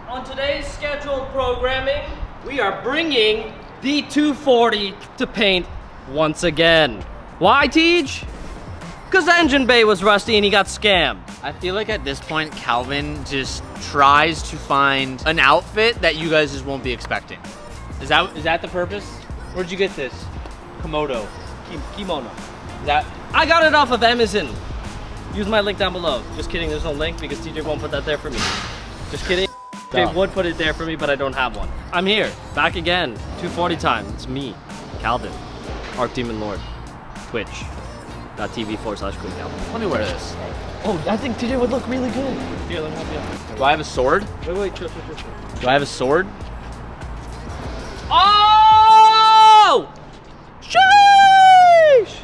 On today's scheduled programming, we are bringing the 240 to paint once again. Why, Tej? Because the engine bay was rusty and he got scammed. I feel like at this point, Calvin just tries to find an outfit that you guys just won't be expecting. Is that the purpose? Where'd you get this? Komodo. Kimono. Is that? I got it off of Amazon. Use my link down below. Just kidding, there's no link because TJ won't put that there for me. Just kidding. They would put it there for me, but I don't have one. I'm here, back again. 240 time. It's me, Calvin, Arc Demon Lord, Twitch.tv/Queen Calvin. Let me wear this. Oh, I think TJ would look really good. Here, let me help you out. Do I have a sword? Wait, chill. Do I have a sword? Oh! Sheesh!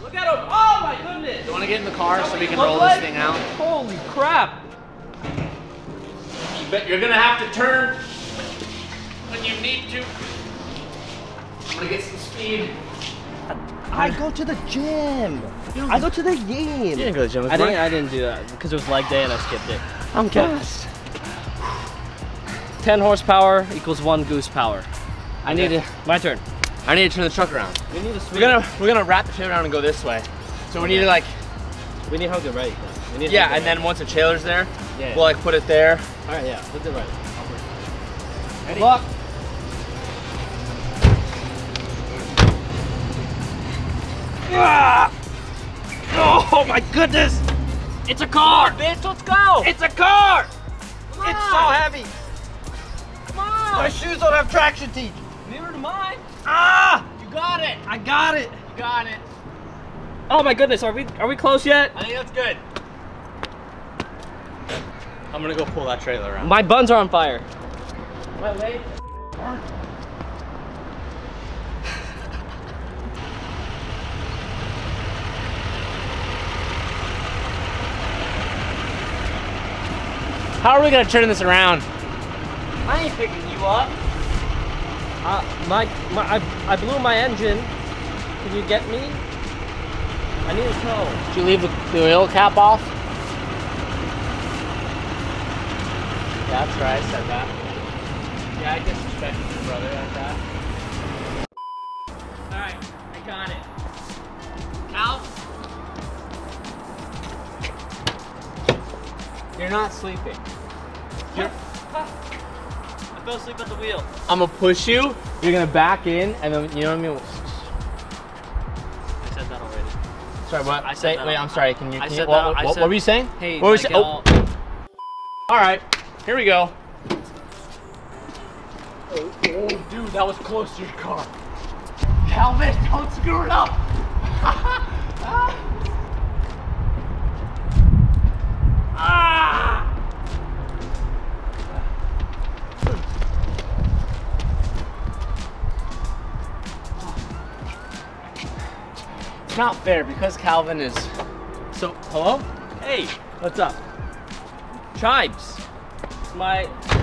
Look at him! Oh my goodness! You want to get in the car so we can roll this thing out? Holy crap! But you're gonna have to turn when you need to. I'm gonna get some speed. I go to the gym. I go to the game. You didn't go to the gym. I didn't do that because it was leg day and I skipped it. I'm gassed. 10 horsepower equals 1 goose power. I need to. My turn. I need to turn the truck around. We need to. We're gonna wrap the trailer around and go this way. So we need to like. We need to hook it right. We need yeah, and then once the trailer's there, yeah, we'll like put it there. All right, yeah, put it right. Ready? Look. Ah! Oh my goodness! It's a car! Bitch, let's go! It's a car! It's so heavy! Come on! My shoes don't have traction, Tej. Neither do mine. Ah! You got it! I got it! You got it! Oh my goodness, are we close yet? I think that's good. I'm gonna go pull that trailer around. My buns are on fire. My legs aren't. How are we gonna turn this around? I ain't picking you up. I blew my engine. Can you get me? I need a tow. Did you leave the oil cap off? Yeah, that's right, I said that. Yeah, I disrespected your brother like that. Alright, I got it. Cal? You're not sleeping. I fell asleep at the wheel. I'm gonna push you, you're gonna back in, and then, you know what I mean? I said that already. Sorry, what? I said that. Wait, I'm sorry, can you, what were you saying? Hey, what were you saying? Oh. Alright, here we go. Oh, dude, that was close to your car. Calvin, don't screw it up! Ah! It's not fair because Calvin is so. Hello? Hey, what's up? Chives.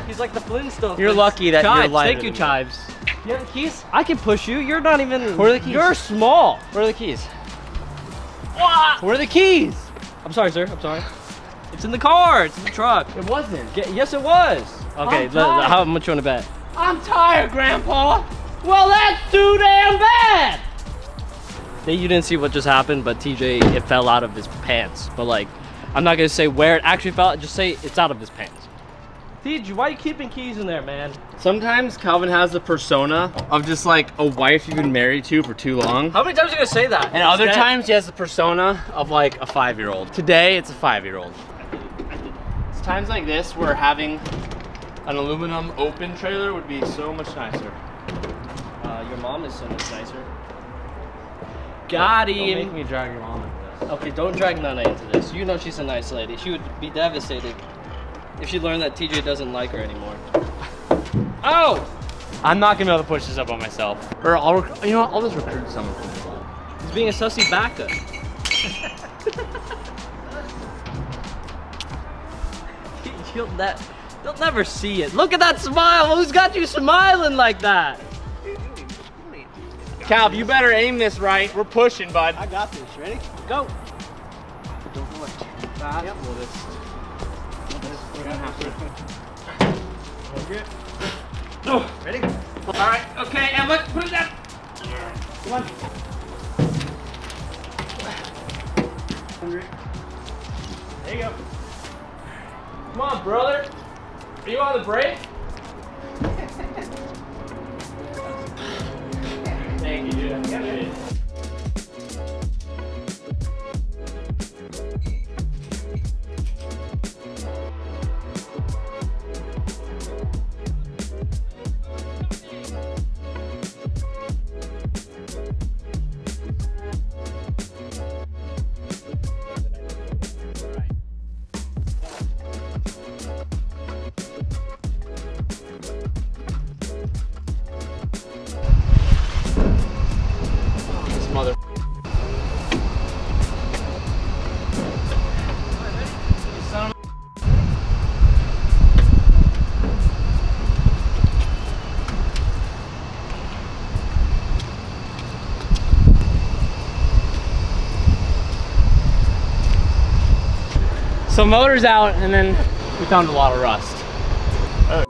He's like the Flintstones. You're lucky that Chives. you're lighter Thank you, than me. Chives. You have the keys? I can push you. You're not even. Where are the keys? You're small. Where are the keys? What? Where are the keys? I'm sorry, sir. I'm sorry. It's in the car. It's in the truck. It wasn't. Yes, it was. Okay, how much you want to bet? I'm tired, Grandpa. Well, that's too damn bad. You didn't see what just happened, but TJ, it fell out of his pants. But like, I'm not gonna say where it actually fell. Just say it's out of his pants. TJ, why are you keeping keys in there, man? Sometimes Calvin has the persona of just like a wife you've been married to for too long. How many times are you gonna say that? And other times he has the persona of like a 5-year-old. Today, it's a 5-year-old. It's times like this where having an aluminum open trailer would be so much nicer. Your mom is so much nicer. Got him. Don't make me drag your mom into this. Okay, don't drag Nana into this. You know she's a nice lady. She would be devastated if she learned that TJ doesn't like her anymore. Oh! I'm not gonna be able to push this up on myself. Or you know what? I'll just recruit someone from this line. He's being a sussy backup. You'll never see it. Look at that smile. Who's got you smiling like that? Calv, you better aim this right. We're pushing, bud. I got this. Ready? Go. Don't go like fast. Yep. We're gonna have to. good. Oh. Ready? All right, okay, Emma, put it down. Come on. There you go. Come on, brother. Are you on the brake? Thank you, dude. I got it. Mother. So motor's out, and then we found a lot of rust. Oh.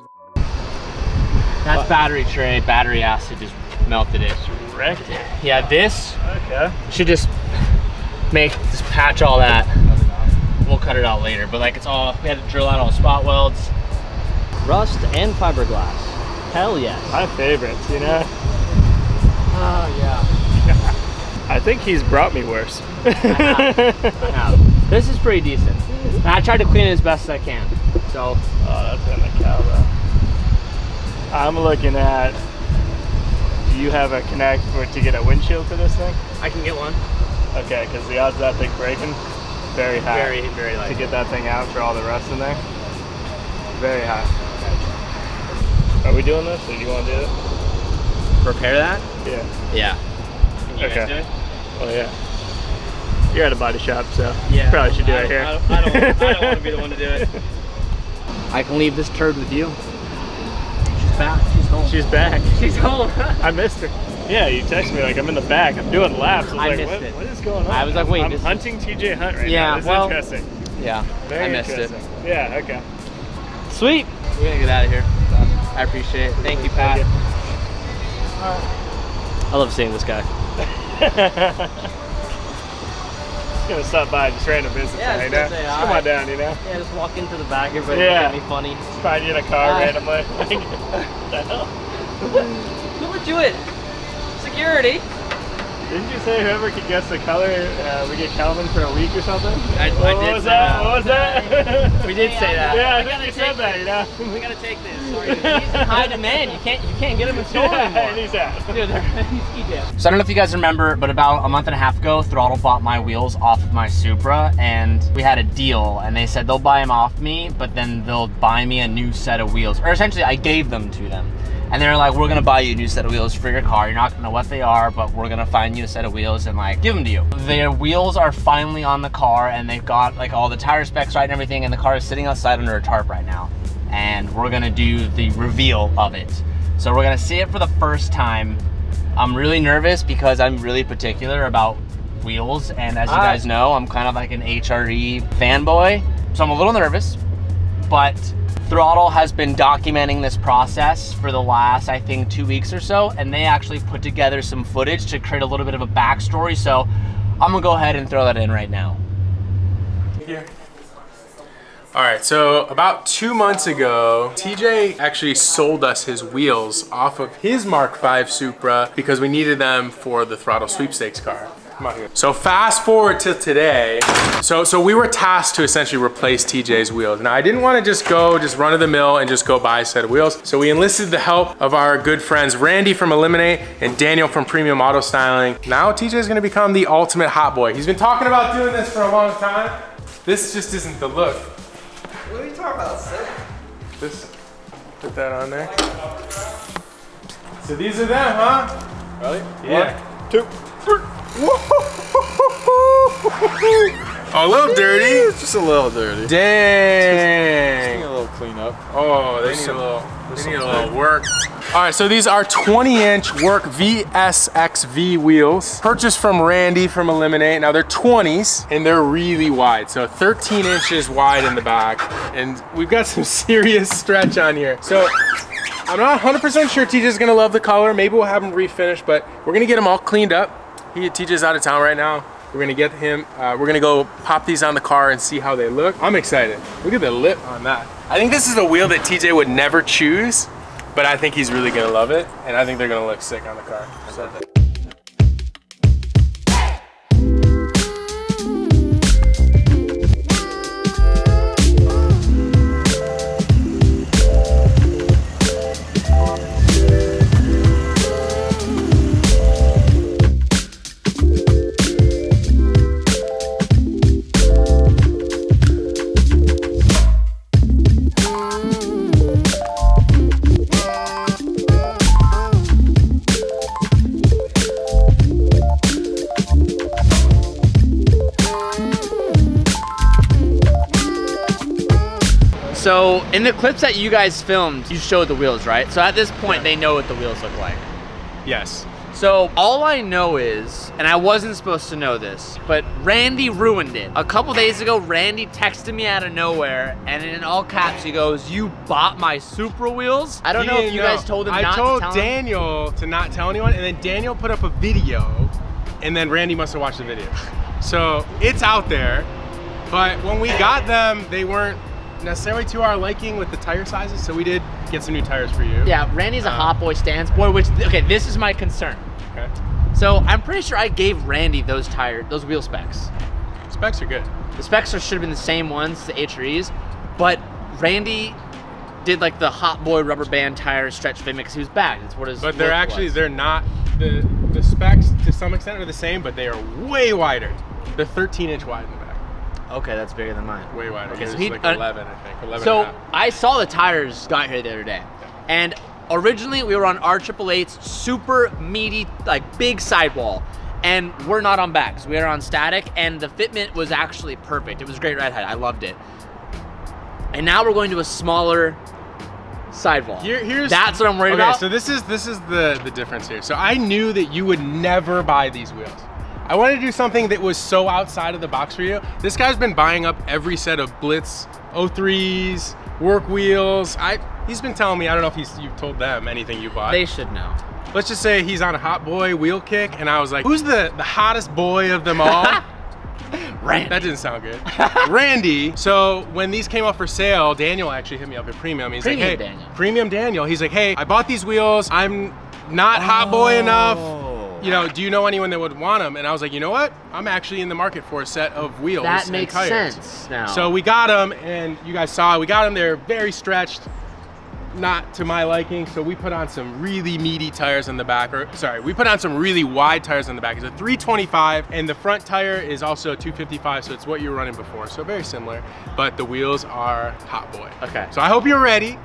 That's battery tray. Battery acid just melted it. Wrecked it. Yeah, this Okay. should just patch all that. We'll cut it out later, but like it's all, we had to drill out all spot welds. Rust and fiberglass. Hell yes. My favorites, you know? Oh yeah. I think he's brought me worse. I have. This is pretty decent. And I tried to clean it as best as I can. So. Oh, that's in the cow though. I'm looking at, do you have a connect to get a windshield for this thing? I can get one. Okay, because the odds of that thing breaking, very high. Very, very light. To get that thing out for all the rust in there, very high. Are we doing this, or do you want to do it? Repair that? Yeah. Yeah. Can you guys do it? Oh yeah. You're at a body shop, so Yeah. probably should do it here. I don't want to be the one to do it. I can leave this turd with you. She's back. She's home. She's back. She's home. I missed her. Yeah, you texted me like I'm in the back. I'm doing laps. I was like, missed it. What is going on? I was like, wait. I'm hunting TJ Hunt right now. This is interesting. Yeah. Very I missed interesting. it. Yeah. Okay. Sweet. We're gonna get out of here. I appreciate it. Thank you, Pat. I love seeing this guy. Just gonna stop by, just random business. Yeah, you just know? gonna say Just hi. come on down, you know. Yeah, just walk into the back, everybody Yeah. look at me funny. Just find you in a car Hi. randomly. What the hell? Who let you in? Security. Didn't you say whoever could guess the color, we get Calvin for a week or something? I what did was say that? that. What was that? We did say that. Yeah, I I think gotta you take said that, you know. We gotta take this. Sorry, dude. He's in high demand. You can't get him in store Yeah, anymore. and he's out. Dude, he's dead. So I don't know if you guys remember, but about a month and a half ago, Throttle bought my wheels off of my Supra, and we had a deal, and they said they'll buy them off me, but then they'll buy me a new set of wheels. Or essentially, I gave them to them. And they're like, we're gonna buy you a new set of wheels for your car. You're not gonna know what they are, but we're gonna find you a set of wheels and like give them to you. Their wheels are finally on the car, and they've got like all the tire specs right and everything, and the car is sitting outside under a tarp right now. And we're gonna do the reveal of it. So we're gonna see it for the first time. I'm really nervous because I'm really particular about wheels, and as you guys know, I'm kind of like an HRE fanboy. So I'm a little nervous, but Throttle has been documenting this process for the last, I think, 2 weeks or so, and they actually put together some footage to create a little bit of a backstory, so I'm gonna go ahead and throw that in right now. Here. All right, so about 2 months ago, TJ actually sold us his wheels off of his Mark V Supra because we needed them for the Throttle sweepstakes car. Come on here. So fast forward to today. So we were tasked to essentially replace TJ's wheels. Now I didn't want to just run of the mill and just go buy a set of wheels. So we enlisted the help of our good friends Randy from Eliminate and Daniel from Premium Auto Styling. Now TJ is going to become the ultimate hot boy. He's been talking about doing this for a long time. This just isn't the look. What are you talking about, Sid? This, put that on there. So these are them, huh? Ready? Yeah. 1, 2, 3. Oh, a little dirty. It's just a little dirty. Dang. Need a little cleanup. Oh, they need a little work. All right, so these are 20-inch work VSXV wheels, purchased from Randy from Eliminate. Now they're 20s and they're really wide, so 13 inches wide in the back, and we've got some serious stretch on here. So I'm not 100% sure TJ's gonna love the color. Maybe we'll have him refinish, but we're gonna get him all cleaned up. TJ's out of town right now. We're gonna get him, we're gonna go pop these on the car and see how they look. I'm excited. Look at the lip on that. I think this is a wheel that TJ would never choose, but I think he's really gonna love it, and I think they're gonna look sick on the car. So. So in the clips that you guys filmed, you showed the wheels, right? So at this point, they know what the wheels look like. Yes. So all I know is, and I wasn't supposed to know this, but Randy ruined it. A couple days ago, Randy texted me out of nowhere, and in all caps, he goes, "You bought my Supra wheels?" I don't know if you guys told him not to tell him. I told Daniel to not tell anyone, and then Daniel put up a video, and then Randy must have watched the video. So it's out there, but when we got them, they weren't necessarily to our liking with the tire sizes, so we did get some new tires for you. Yeah, Randy's a hot boy stance boy, which, okay, this is my concern. Okay. So I'm pretty sure I gave Randy those wheel specs. Specs are good. The specs should have been the same ones, the H-Re's, but Randy did like the hot boy rubber band tire stretch fit because he was back. That's what his But they're actually, they're not, the specs to some extent are the same, but they are way wider. They're 13-inch wide in the back. Okay, that's bigger than mine. Way wider. Okay, so he, like 11, I think. 11 so and a half. I saw the tires got here the other day, and originally we were on R888's super meaty, like big sidewall, and we're not on backs. We are on static, and the fitment was actually perfect. It was a great ride height. I loved it. And now we're going to a smaller sidewall. That's what I'm worried about. Okay, so this is the difference here. So I knew that you would never buy these wheels. I wanted to do something that was so outside of the box for you. This guy's been buying up every set of Blitz 03s, work wheels. He's been telling me, I don't know if you've told them anything you bought. They should know. Let's just say he's on a hot boy wheel kick, and I was like, who's the hottest boy of them all? Randy. That didn't sound good. Randy. So when these came up for sale, Daniel actually hit me up at Premium. He's like, hey, Daniel. Premium Daniel. He's like, hey, I bought these wheels. I'm not hot boy enough. You know, do you know anyone that would want them? And I was like, you know what? I'm actually in the market for a set of wheels that and makes tires. sense now. So we got them, and you guys saw it. We got them. They're very stretched, not to my liking. So we put on some really meaty tires on the back. Or sorry, we put on some really wide tires on the back. It's a 325, and the front tire is also 255. So it's what you were running before. So very similar, but the wheels are hot boy. Okay. So I hope you're ready.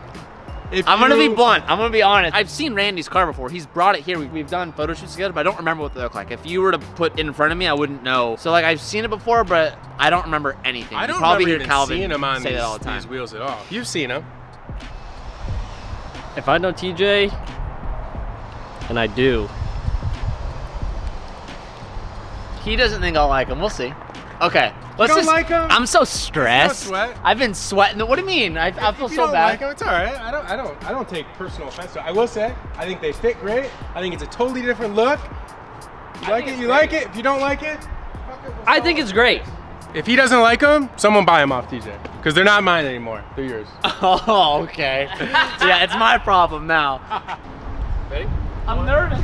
I'm gonna be blunt. I'm gonna be honest. I've seen Randy's car before. He's brought it here. We've done photo shoots together, but I don't remember what they look like. If you were to put it in front of me, I wouldn't know. So like I've seen it before, but I don't remember anything. I don't probably remember hear Calvin seeing them on say that all the time. these wheels at all. You've seen them. If I know TJ, and I do. He doesn't think I'll like him. We'll see. Okay. Let's don't just, like 'em? I'm so stressed. No sweat. I've been sweating. What do you mean? I feel If you so don't bad. like 'em, it's all right. I don't take personal offense to it. I will say, I think they fit great. I think it's a totally different look. You like it, you like it. If you don't like it, I think it's great. if he doesn't like them, someone buy them off TJ. Because they're not mine anymore. They're yours. Oh, okay. Yeah, it's my problem now. Ready? I'm nervous.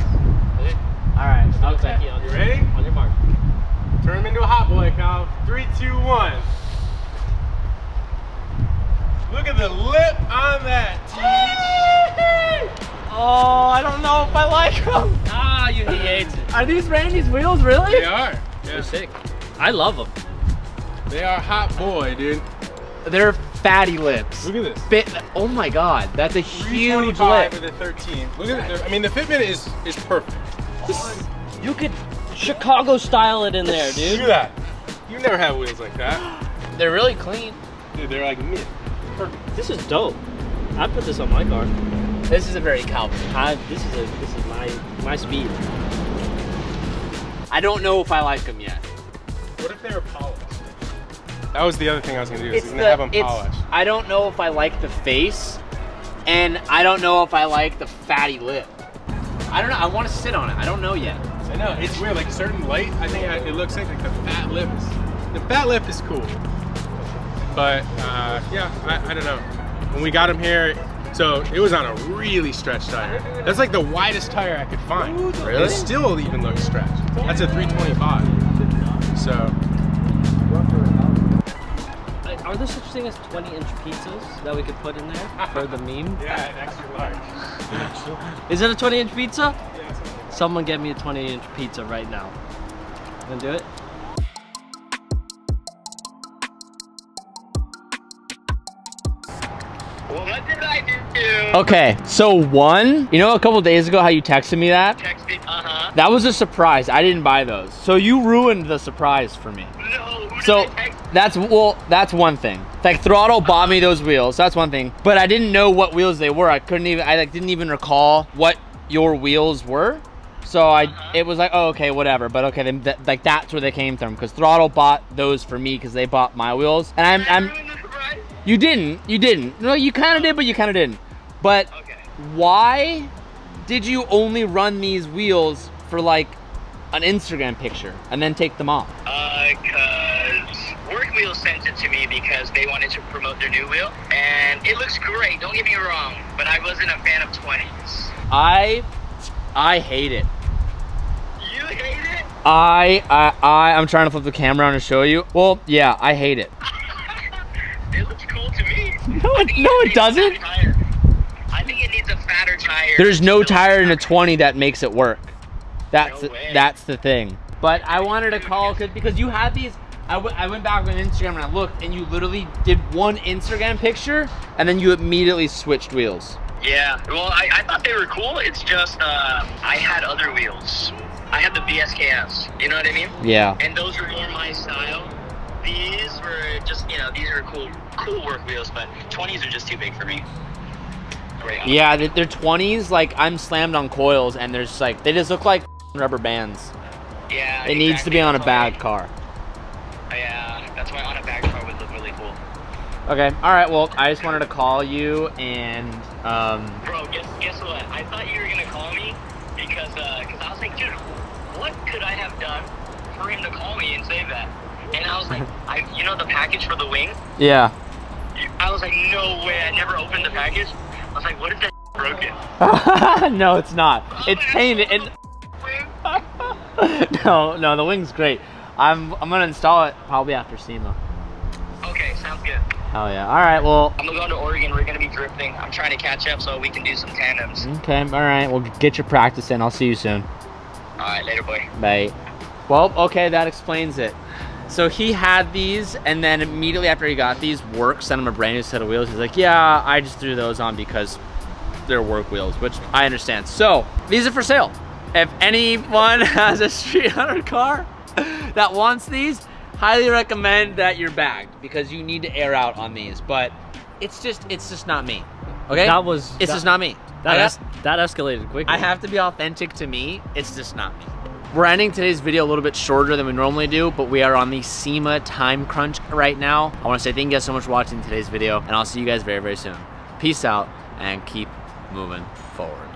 Ready? All right. Okay. You ready? On your mark. Turn him into a hot boy, Kyle. 3, 2, 1. Look at the lip on that, TJ. Oh, I don't know if I like them. Ah, he hates it. Are these Randy's wheels, really? They are. They're Yeah. sick. I love them. They are hot boy, dude. They're fatty lips. Look at this. Fit. Oh my God, that's a huge 325 lip. with a 13. Look at it. I mean, the fitment is perfect. You could Chicago style it in there, Look dude. at that. You never had wheels like that. They're really clean. Dude, they're like mid. Perfect. This is dope. I put this on my car. This is a very Calvin. This is my speed. I don't know if I like them yet. What if they were polished? That was the other thing I was gonna do. Is gonna have them polished. I don't know if I like the face. and I don't know if I like the fatty lip. I don't know, I want to sit on it. I don't know yet. I know, it's weird, like certain light, I think it looks like the fat lip is cool. But yeah, I don't know. When we got him here, so it was on a really stretched tire. That's like the widest tire I could find. Really? It still even looks stretched. That's a 325. So. Are there such thing as 20-inch pizzas that we could put in there for the meme? Yeah, an extra large. Is it a 20-inch pizza? Yeah. Someone get me a 20-inch pizza right now. You gonna do it? Well, what did I do? Okay, so one, you know a couple days ago how you texted me that? Texted, That was a surprise. I didn't buy those. So you ruined the surprise for me. No, who So did I text? that's one thing. Like Throttle bought me those wheels. That's one thing. But I didn't know what wheels they were. I didn't even recall what your wheels were. So it was like, oh, okay, whatever. But okay, then like that's where they came from, because Throttle bought those for me because they bought my wheels. And I'm you didn't. No, you kind of did, but you kind of didn't. But Okay. why did you only run these wheels for like an Instagram picture and then take them off? Because Work Wheel sent it to me because they wanted to promote their new wheel, and it looks great. Don't get me wrong, but I wasn't a fan of 20s. I hate it. You hate it? I'm trying to flip the camera around to show you. Well, yeah, I hate it. It looks cool to me. No, it doesn't. I think it needs a fatter tire. There's no tire in a 20 that makes it work. That's No way. that's the thing. But I wanted to call because you had these. I went back on Instagram and I looked, and you literally did one Instagram picture and then you immediately switched wheels. Yeah, well, I thought they were cool. It's just I had other wheels. I had the BSKS, you know what I mean? Yeah. And those were more my style. These were just, you know, these are cool work wheels, but 20s are just too big for me. Right. Yeah, they're 20s. Like I'm slammed on coils, and there's like they just look like rubber bands. Yeah. It needs to be on a That's bag why- car. Yeah, that's why on a bag car would look really cool. Okay. All right. Well, I just wanted to call you and Bro, guess what? I thought you were gonna call me because I was like, dude, what could I have done for him to call me and say that? And I was like, you know the package for the wing? yeah. I was like, no way, I never opened the package. I was like, what if that broken? No, it's not. It's painted. No, the wing's great. I'm gonna install it probably after SEMA. Okay, sounds good. Oh yeah. All right. Well. I'm gonna go to Oregon. We're gonna be drifting. I'm trying to catch up so we can do some tandems. Okay. All right. Well, get your practice in. I'll see you soon. All right, later, boy. Bye. Well, okay, that explains it. So he had these, and then immediately after he got these, Work sent him a brand new set of wheels. He's like, yeah, I just threw those on because they're Work wheels, which I understand. So these are for sale. If anyone has a street hunter car that wants these, highly recommend that you're bagged, because you need to air out on these. But it's just not me. Okay? It's just not me. That escalated quickly. I have to be authentic to me. It's just not me. We're ending today's video a little bit shorter than we normally do, but we are on the SEMA time crunch right now. I want to say thank you guys so much for watching today's video, and I'll see you guys very, very soon. Peace out, and keep moving forward.